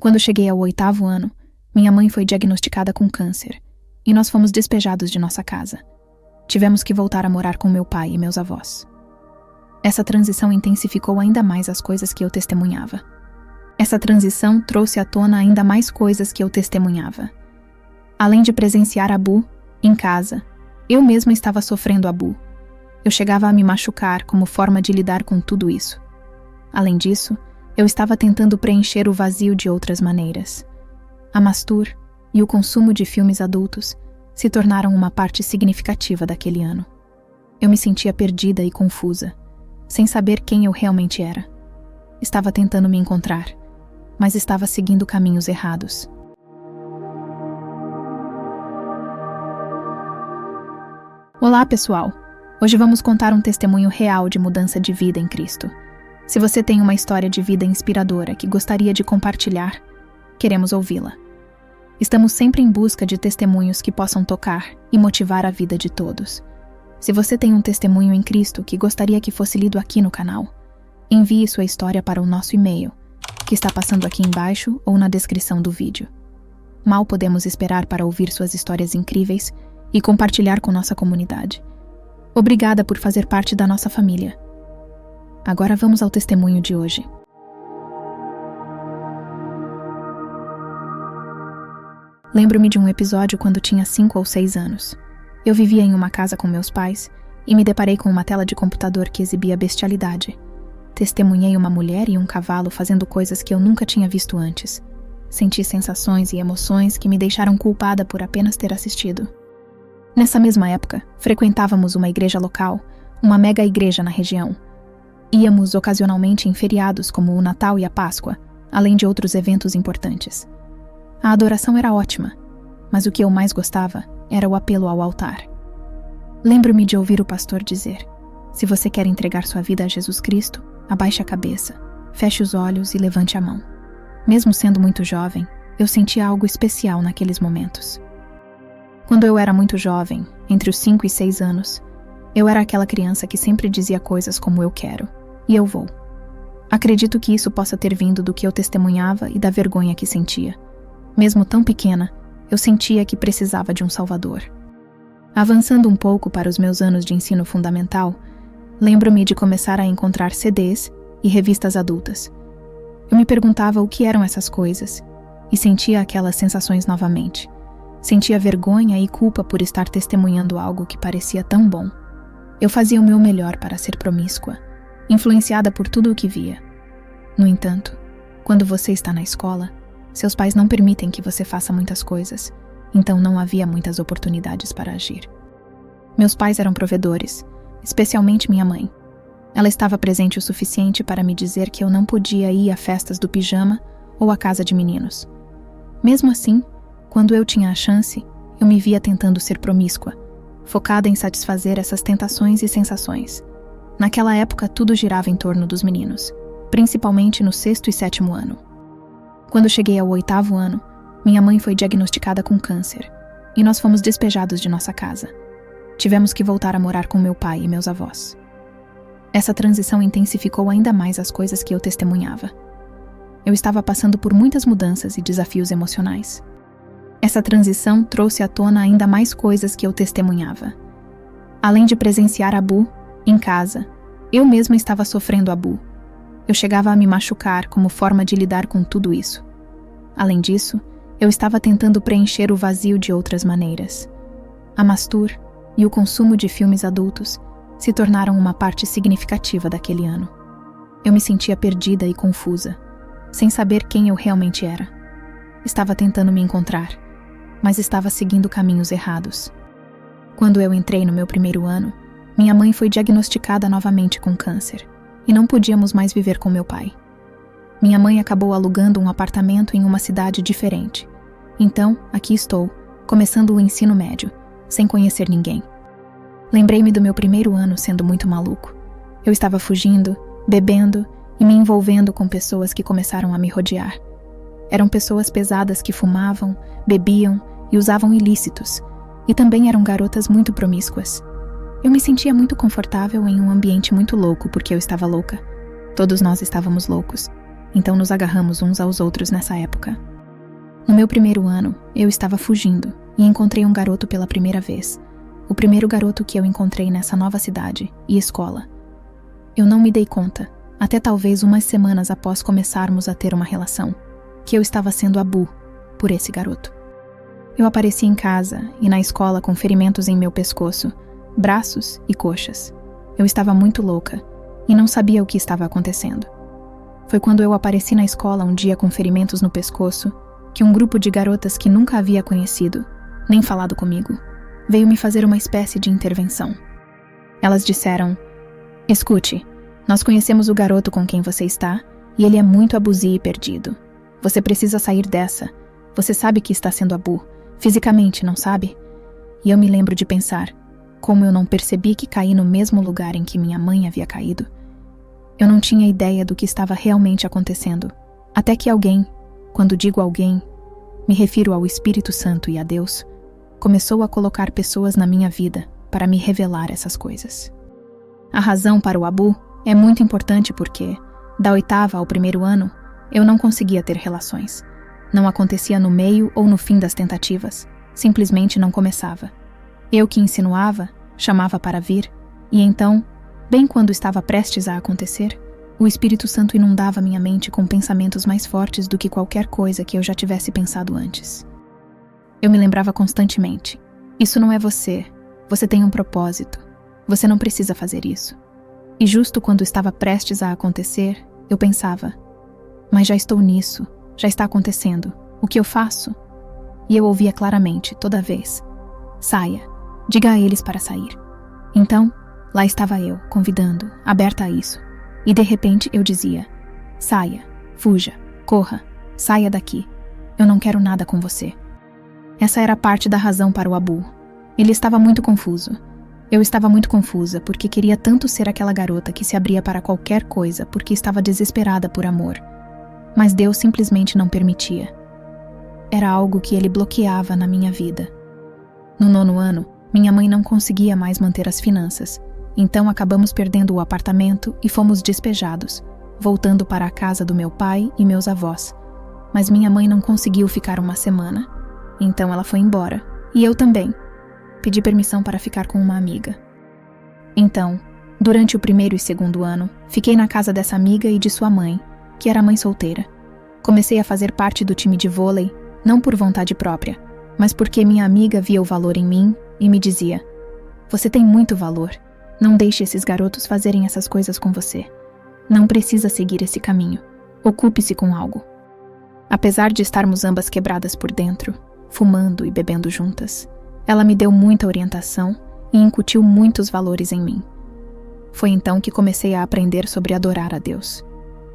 Quando cheguei ao 8º ano, minha mãe foi diagnosticada com câncer e nós fomos despejados de nossa casa. Tivemos que voltar a morar com meu pai e meus avós. Essa transição intensificou ainda mais as coisas que eu testemunhava. Essa transição trouxe à tona ainda mais coisas que eu testemunhava. Além de presenciar abu em casa, eu mesma estava sofrendo abu. Eu chegava a me machucar como forma de lidar com tudo isso. Além disso, eu estava tentando preencher o vazio de outras maneiras. A mastur e o consumo de filmes adultos se tornaram uma parte significativa daquele ano. Eu me sentia perdida e confusa, sem saber quem eu realmente era. Estava tentando me encontrar, mas estava seguindo caminhos errados. Olá, pessoal! Hoje vamos contar um testemunho real de mudança de vida em Cristo. Se você tem uma história de vida inspiradora que gostaria de compartilhar, queremos ouvi-la. Estamos sempre em busca de testemunhos que possam tocar e motivar a vida de todos. Se você tem um testemunho em Cristo que gostaria que fosse lido aqui no canal, envie sua história para o nosso e-mail, que está passando aqui embaixo ou na descrição do vídeo. Mal podemos esperar para ouvir suas histórias incríveis e compartilhar com nossa comunidade. Obrigada por fazer parte da nossa família. Agora vamos ao testemunho de hoje. Lembro-me de um episódio quando tinha 5 ou 6 anos. Eu vivia em uma casa com meus pais e me deparei com uma tela de computador que exibia bestialidade. Testemunhei uma mulher e um cavalo fazendo coisas que eu nunca tinha visto antes. Senti sensações e emoções que me deixaram culpada por apenas ter assistido. Nessa mesma época, frequentávamos uma igreja local, uma mega igreja na região. Íamos ocasionalmente em feriados como o Natal e a Páscoa, além de outros eventos importantes. A adoração era ótima, mas o que eu mais gostava era o apelo ao altar. Lembro-me de ouvir o pastor dizer: se você quer entregar sua vida a Jesus Cristo, abaixe a cabeça, feche os olhos e levante a mão. Mesmo sendo muito jovem, eu sentia algo especial naqueles momentos. Quando eu era muito jovem, entre os 5 e 6 anos, eu era aquela criança que sempre dizia coisas como eu quero, e eu vou. Acredito que isso possa ter vindo do que eu testemunhava e da vergonha que sentia. Mesmo tão pequena, eu sentia que precisava de um salvador. Avançando um pouco para os meus anos de ensino fundamental, lembro-me de começar a encontrar CDs e revistas adultas. Eu me perguntava o que eram essas coisas, e sentia aquelas sensações novamente. Sentia vergonha e culpa por estar testemunhando algo que parecia tão bom. Eu fazia o meu melhor para ser promíscua, influenciada por tudo o que via. No entanto, quando você está na escola, seus pais não permitem que você faça muitas coisas, então não havia muitas oportunidades para agir. Meus pais eram provedores, especialmente minha mãe. Ela estava presente o suficiente para me dizer que eu não podia ir a festas do pijama ou à casa de meninos. Mesmo assim, quando eu tinha a chance, eu me via tentando ser promíscua, focada em satisfazer essas tentações e sensações. Naquela época, tudo girava em torno dos meninos, principalmente no 6º e 7º ano. Quando cheguei ao 8º ano, minha mãe foi diagnosticada com câncer e nós fomos despejados de nossa casa. Tivemos que voltar a morar com meu pai e meus avós. Essa transição intensificou ainda mais as coisas que eu testemunhava. Eu estava passando por muitas mudanças e desafios emocionais. Essa transição trouxe à tona ainda mais coisas que eu testemunhava. Além de presenciar abu em casa, eu mesma estava sofrendo abu. Eu chegava a me machucar como forma de lidar com tudo isso. Além disso, eu estava tentando preencher o vazio de outras maneiras. A mastur e o consumo de filmes adultos se tornaram uma parte significativa daquele ano. Eu me sentia perdida e confusa, sem saber quem eu realmente era. Estava tentando me encontrar, mas estava seguindo caminhos errados. Quando eu entrei no meu 1º ano, minha mãe foi diagnosticada novamente com câncer e não podíamos mais viver com meu pai. Minha mãe acabou alugando um apartamento em uma cidade diferente. Então, aqui estou, começando o ensino médio, sem conhecer ninguém. Lembrei-me do meu 1º ano sendo muito maluco. Eu estava fugindo, bebendo e me envolvendo com pessoas que começaram a me rodear. Eram pessoas pesadas que fumavam, bebiam e usavam ilícitos, e também eram garotas muito promíscuas. Eu me sentia muito confortável em um ambiente muito louco porque eu estava louca. Todos nós estávamos loucos. então nos agarramos uns aos outros nessa época. No meu primeiro ano, eu estava fugindo e encontrei um garoto pela primeira vez. O primeiro garoto que eu encontrei nessa nova cidade e escola. Eu não me dei conta, até talvez umas semanas após começarmos a ter uma relação, que eu estava sendo abu por esse garoto. Eu apareci em casa e na escola com ferimentos em meu pescoço, braços e coxas. Eu estava muito louca e não sabia o que estava acontecendo. Foi quando eu apareci na escola um dia com ferimentos no pescoço que um grupo de garotas que nunca havia conhecido, nem falado comigo, veio me fazer uma espécie de intervenção. Elas disseram: "Escute, nós conhecemos o garoto com quem você está e ele é muito abusivo e perdido. Você precisa sair dessa. Você sabe que está sendo abu, fisicamente, não sabe?" E eu me lembro de pensar, como eu não percebi que caí no mesmo lugar em que minha mãe havia caído. Eu não tinha ideia do que estava realmente acontecendo, até que alguém, quando digo alguém, me refiro ao Espírito Santo e a Deus, começou a colocar pessoas na minha vida para me revelar essas coisas. A razão para o abu é muito importante porque, da 8ª ao 1º ano, eu não conseguia ter relações. Não acontecia no meio ou no fim das tentativas, simplesmente não começava. Eu que insinuava, chamava para vir, e então, bem quando estava prestes a acontecer, o Espírito Santo inundava minha mente com pensamentos mais fortes do que qualquer coisa que eu já tivesse pensado antes. Eu me lembrava constantemente: isso não é você, você tem um propósito, você não precisa fazer isso. E justo quando estava prestes a acontecer, eu pensava: mas já estou nisso, já está acontecendo, o que eu faço? E eu ouvia claramente, toda vez: saia, diga a eles para sair. Então, lá estava eu, convidando, aberta a isso. E de repente eu dizia: saia, fuja, corra, saia daqui. Eu não quero nada com você. Essa era parte da razão para o abu. Ele estava muito confuso. Eu estava muito confusa porque queria tanto ser aquela garota que se abria para qualquer coisa porque estava desesperada por amor. Mas Deus simplesmente não permitia. Era algo que ele bloqueava na minha vida. No 9º ano, minha mãe não conseguia mais manter as finanças. Então acabamos perdendo o apartamento e fomos despejados, voltando para a casa do meu pai e meus avós. Mas minha mãe não conseguiu ficar uma semana. Então ela foi embora. E eu também. Pedi permissão para ficar com uma amiga. Então, durante o 1º e 2º ano, fiquei na casa dessa amiga e de sua mãe, que era mãe solteira. Comecei a fazer parte do time de vôlei, não por vontade própria, mas porque minha amiga via o valor em mim e me dizia: você tem muito valor. Não deixe esses garotos fazerem essas coisas com você. Não precisa seguir esse caminho. Ocupe-se com algo. Apesar de estarmos ambas quebradas por dentro, fumando e bebendo juntas, ela me deu muita orientação e incutiu muitos valores em mim. Foi então que comecei a aprender sobre adorar a Deus.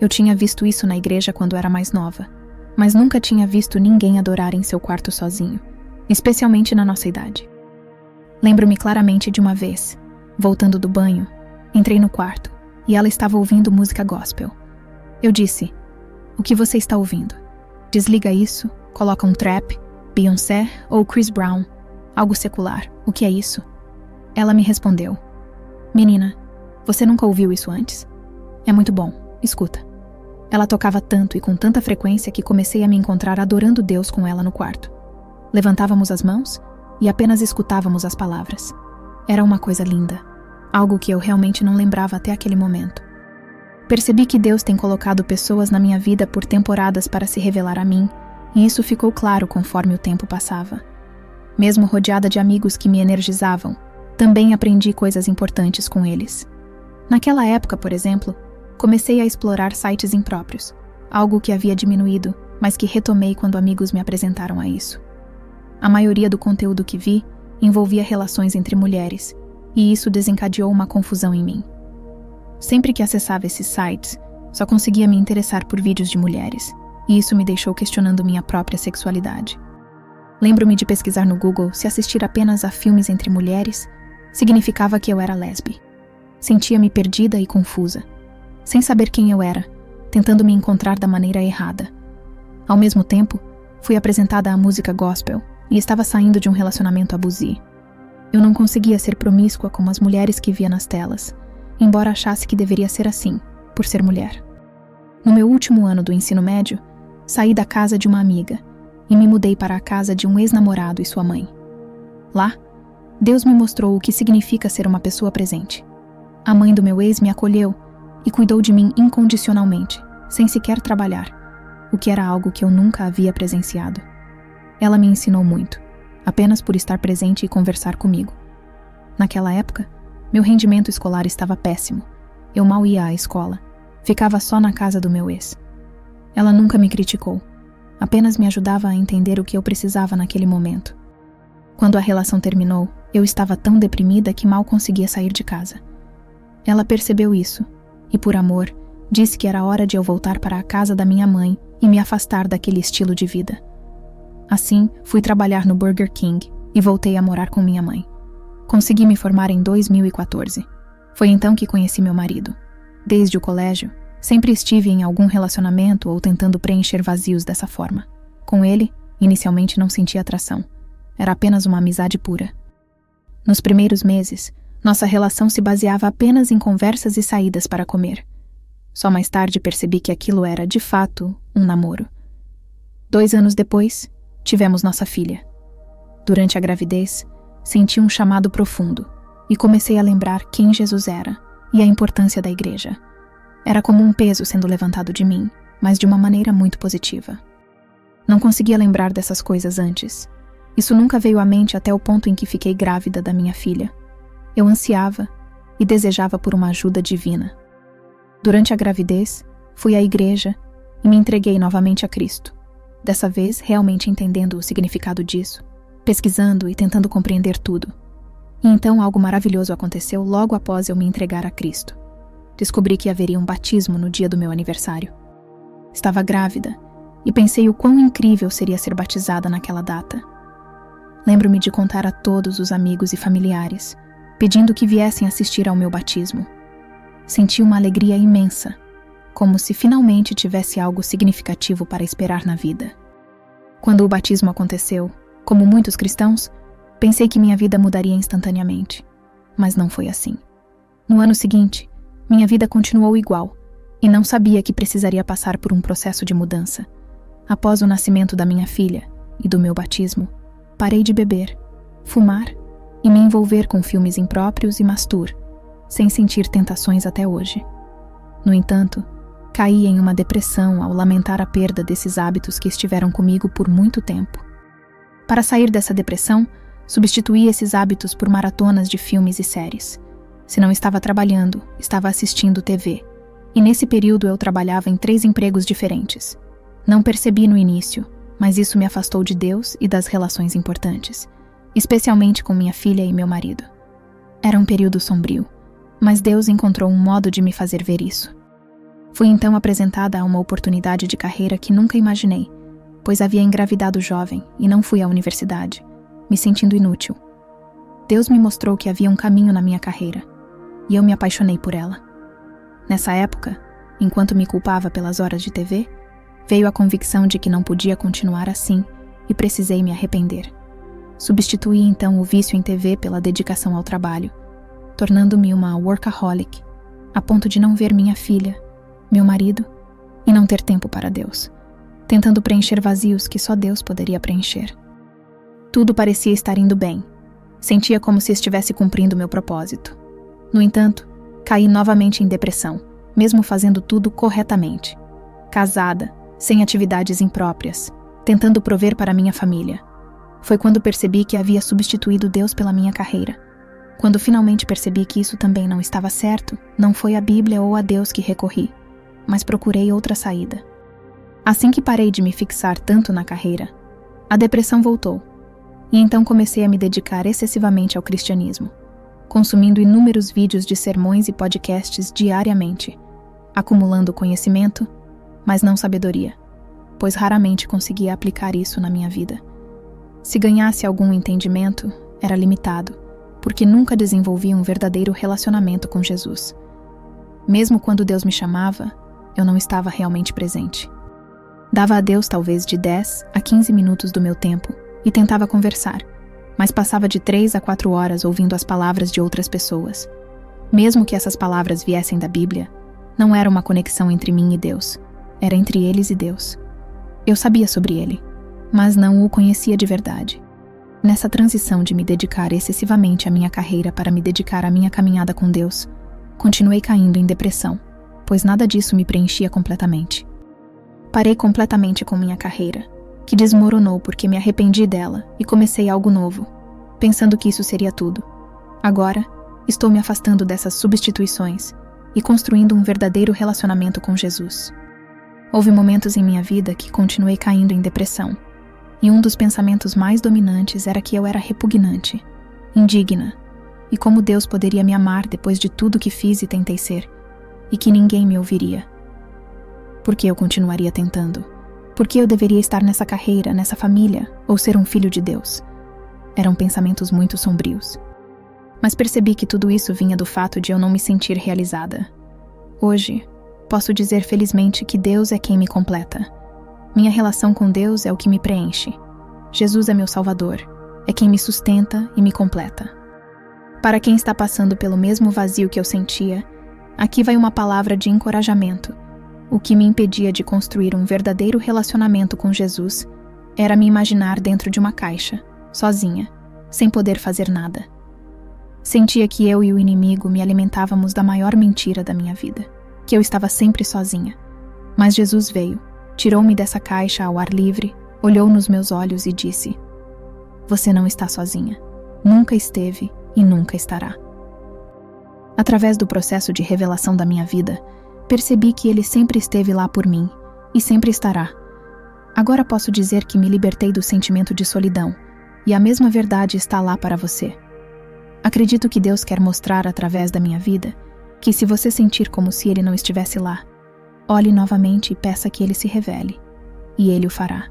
Eu tinha visto isso na igreja quando era mais nova, mas nunca tinha visto ninguém adorar em seu quarto sozinho, especialmente na nossa idade. Lembro-me claramente de uma vez, voltando do banho, entrei no quarto e ela estava ouvindo música gospel. Eu disse: o que você está ouvindo? Desliga isso, coloca um trap, Beyoncé ou Chris Brown, algo secular. O que é isso? Ela me respondeu: menina, você nunca ouviu isso antes? É muito bom, escuta. Ela tocava tanto e com tanta frequência que comecei a me encontrar adorando Deus com ela no quarto. Levantávamos as mãos e apenas escutávamos as palavras. Era uma coisa linda, algo que eu realmente não lembrava até aquele momento. Percebi que Deus tem colocado pessoas na minha vida por temporadas para se revelar a mim, e isso ficou claro conforme o tempo passava. Mesmo rodeada de amigos que me energizavam, também aprendi coisas importantes com eles. Naquela época, por exemplo, comecei a explorar sites impróprios, algo que havia diminuído, mas que retomei quando amigos me apresentaram a isso. A maioria do conteúdo que vi envolvia relações entre mulheres, e isso desencadeou uma confusão em mim. Sempre que acessava esses sites, só conseguia me interessar por vídeos de mulheres, e isso me deixou questionando minha própria sexualidade. Lembro-me de pesquisar no Google se assistir apenas a filmes entre mulheres significava que eu era lésbi. Sentia-me perdida e confusa, sem saber quem eu era, tentando me encontrar da maneira errada. Ao mesmo tempo, fui apresentada à música gospel e estava saindo de um relacionamento abusivo. Eu não conseguia ser promíscua como as mulheres que via nas telas, embora achasse que deveria ser assim, por ser mulher. No meu último ano do ensino médio, saí da casa de uma amiga e me mudei para a casa de um ex-namorado e sua mãe. Lá, Deus me mostrou o que significa ser uma pessoa presente. A mãe do meu ex me acolheu e cuidou de mim incondicionalmente, sem sequer trabalhar, o que era algo que eu nunca havia presenciado. Ela me ensinou muito, apenas por estar presente e conversar comigo. Naquela época, meu rendimento escolar estava péssimo. Eu mal ia à escola, ficava só na casa do meu ex. Ela nunca me criticou, apenas me ajudava a entender o que eu precisava naquele momento. Quando a relação terminou, eu estava tão deprimida que mal conseguia sair de casa. Ela percebeu isso e, por amor, disse que era hora de eu voltar para a casa da minha mãe e me afastar daquele estilo de vida. Assim, fui trabalhar no Burger King e voltei a morar com minha mãe. Consegui me formar em 2014. Foi então que conheci meu marido. Desde o colégio, sempre estive em algum relacionamento ou tentando preencher vazios dessa forma. Com ele, inicialmente não senti atração. Era apenas uma amizade pura. Nos primeiros meses, nossa relação se baseava apenas em conversas e saídas para comer. Só mais tarde percebi que aquilo era, de fato, um namoro. 2 anos depois, tivemos nossa filha. Durante a gravidez, senti um chamado profundo e comecei a lembrar quem Jesus era e a importância da igreja. Era como um peso sendo levantado de mim, mas de uma maneira muito positiva. Não conseguia lembrar dessas coisas antes. Isso nunca veio à mente até o ponto em que fiquei grávida da minha filha. Eu ansiava e desejava por uma ajuda divina. Durante a gravidez, fui à igreja e me entreguei novamente a Cristo. Dessa vez, realmente entendendo o significado disso, pesquisando e tentando compreender tudo. E então algo maravilhoso aconteceu logo após eu me entregar a Cristo. Descobri que haveria um batismo no dia do meu aniversário. Estava grávida e pensei o quão incrível seria ser batizada naquela data. Lembro-me de contar a todos os amigos e familiares, pedindo que viessem assistir ao meu batismo. Senti uma alegria imensa, como se finalmente tivesse algo significativo para esperar na vida. Quando o batismo aconteceu, como muitos cristãos, pensei que minha vida mudaria instantaneamente, mas não foi assim. No ano seguinte, minha vida continuou igual, e não sabia que precisaria passar por um processo de mudança. Após o nascimento da minha filha e do meu batismo, parei de beber, fumar e me envolver com filmes impróprios e mastur, sem sentir tentações até hoje. No entanto, caí em uma depressão ao lamentar a perda desses hábitos que estiveram comigo por muito tempo. Para sair dessa depressão, substituí esses hábitos por maratonas de filmes e séries. Se não estava trabalhando, estava assistindo TV. E nesse período eu trabalhava em 3 empregos diferentes. Não percebi no início, mas isso me afastou de Deus e das relações importantes, especialmente com minha filha e meu marido. Era um período sombrio, mas Deus encontrou um modo de me fazer ver isso. Fui então apresentada a uma oportunidade de carreira que nunca imaginei, pois havia engravidado jovem e não fui à universidade, me sentindo inútil. Deus me mostrou que havia um caminho na minha carreira, e eu me apaixonei por ela. Nessa época, enquanto me culpava pelas horas de TV, veio a convicção de que não podia continuar assim e precisei me arrepender. Substituí então o vício em TV pela dedicação ao trabalho, tornando-me uma workaholic, a ponto de não ver minha filha, meu marido e não ter tempo para Deus, tentando preencher vazios que só Deus poderia preencher. Tudo parecia estar indo bem. Sentia como se estivesse cumprindo meu propósito. No entanto, caí novamente em depressão, mesmo fazendo tudo corretamente. Casada, sem atividades impróprias, tentando prover para minha família. Foi quando percebi que havia substituído Deus pela minha carreira. Quando finalmente percebi que isso também não estava certo, não foi a Bíblia ou a Deus que recorri, mas procurei outra saída. Assim que parei de me fixar tanto na carreira, a depressão voltou, e então comecei a me dedicar excessivamente ao cristianismo, consumindo inúmeros vídeos de sermões e podcasts diariamente, acumulando conhecimento, mas não sabedoria, pois raramente conseguia aplicar isso na minha vida. Se ganhasse algum entendimento, era limitado, porque nunca desenvolvi um verdadeiro relacionamento com Jesus. Mesmo quando Deus me chamava, eu não estava realmente presente. Dava a Deus talvez de 10 a 15 minutos do meu tempo e tentava conversar, mas passava de 3 a 4 horas ouvindo as palavras de outras pessoas. Mesmo que essas palavras viessem da Bíblia, não era uma conexão entre mim e Deus, era entre eles e Deus. Eu sabia sobre ele, mas não o conhecia de verdade. Nessa transição de me dedicar excessivamente à minha carreira para me dedicar à minha caminhada com Deus, continuei caindo em depressão, pois nada disso me preenchia completamente. Parei completamente com minha carreira, que desmoronou porque me arrependi dela e comecei algo novo, pensando que isso seria tudo. Agora, estou me afastando dessas substituições e construindo um verdadeiro relacionamento com Jesus. Houve momentos em minha vida que continuei caindo em depressão, e um dos pensamentos mais dominantes era que eu era repugnante, indigna, e como Deus poderia me amar depois de tudo que fiz e tentei ser, e que ninguém me ouviria. Por que eu continuaria tentando? Por que eu deveria estar nessa carreira, nessa família, ou ser um filho de Deus? Eram pensamentos muito sombrios. Mas percebi que tudo isso vinha do fato de eu não me sentir realizada. Hoje, posso dizer felizmente que Deus é quem me completa. Minha relação com Deus é o que me preenche. Jesus é meu Salvador, é quem me sustenta e me completa. Para quem está passando pelo mesmo vazio que eu sentia, aqui vai uma palavra de encorajamento. O que me impedia de construir um verdadeiro relacionamento com Jesus era me imaginar dentro de uma caixa, sozinha, sem poder fazer nada. Sentia que eu e o inimigo me alimentávamos da maior mentira da minha vida, que eu estava sempre sozinha. Mas Jesus veio, tirou-me dessa caixa ao ar livre, olhou nos meus olhos e disse: "Você não está sozinha. Nunca esteve e nunca estará." Através do processo de revelação da minha vida, percebi que Ele sempre esteve lá por mim e sempre estará. Agora posso dizer que me libertei do sentimento de solidão, e a mesma verdade está lá para você. Acredito que Deus quer mostrar através da minha vida que se você sentir como se Ele não estivesse lá, olhe novamente e peça que Ele se revele, e Ele o fará.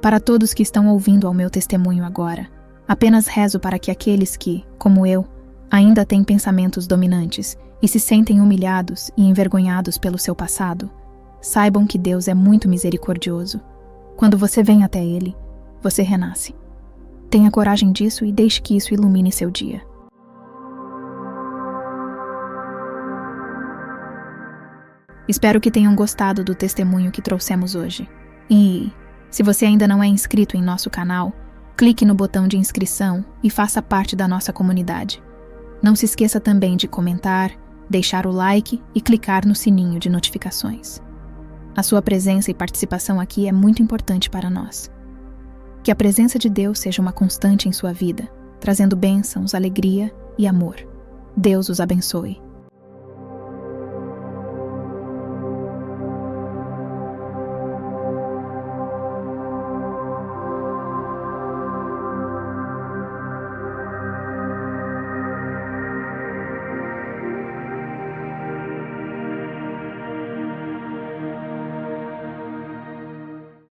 Para todos que estão ouvindo ao meu testemunho agora, apenas rezo para que aqueles que, como eu, ainda têm pensamentos dominantes e se sentem humilhados e envergonhados pelo seu passado, saibam que Deus é muito misericordioso. Quando você vem até Ele, você renasce. Tenha coragem disso e deixe que isso ilumine seu dia. Espero que tenham gostado do testemunho que trouxemos hoje. E, se você ainda não é inscrito em nosso canal, clique no botão de inscrição e faça parte da nossa comunidade. Não se esqueça também de comentar, deixar o like e clicar no sininho de notificações. A sua presença e participação aqui é muito importante para nós. Que a presença de Deus seja uma constante em sua vida, trazendo bênçãos, alegria e amor. Deus os abençoe.